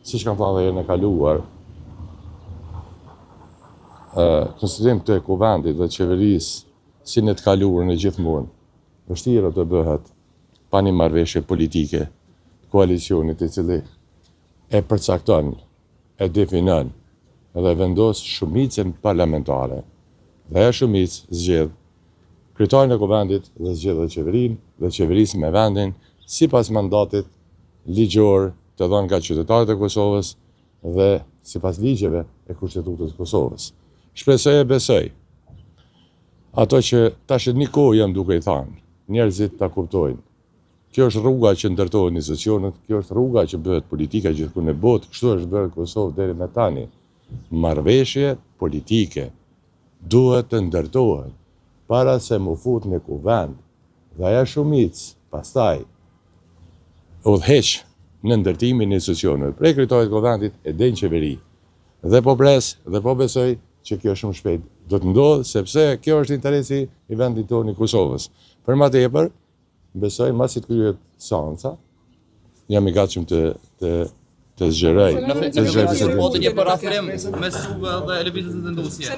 siç kam thënë edhe në kaluar, konsiderim të kuvendit dhe qeverisë si në të kaluarën e gjithmonë, vështirë të bëhet pa një marrëveshje politike koalicionit i cili e përcakton, e definon dhe vendos shumicën parlamentare. Dhe ajo shumicë zgjedh kryetarin e kuvendit dhe zgjedh dhe qeverinë dhe qeverisë me vendin sipas mandatit ligjor të dhënë nga qytetarët e Kosovës dhe sipas ligjeve e Kushtetutës së Kosovës. Shpresoj e besoj ato që tash një kohë jam duke i thënë, njerëzit ta kuptojnë. Kjo është rruga që ndërtohen institucionet, kjo është rruga që bëhet politika gjithku në botë, kështu është bërë Kosovë deri më tani. Marrëveshje politike duhet të ndërtohen para se mu fut në kuvend dhe ajo shumicë pastaj udhëheq në ndërtimin e institucioneve. Prej kryetarit të kuvendit e den qeveri. Dhe po pres dhe po besoj që kjo shumë shpejt do të ndodhë, sepse kjo është interesi i vendit tonë i Kosovës. Për më tepër, besoj masi të kryhet seanca, jam i gatshëm të zgjeroj. Në fakt, po të një parafrem mes juve dhe lëvizjes së vendosjes.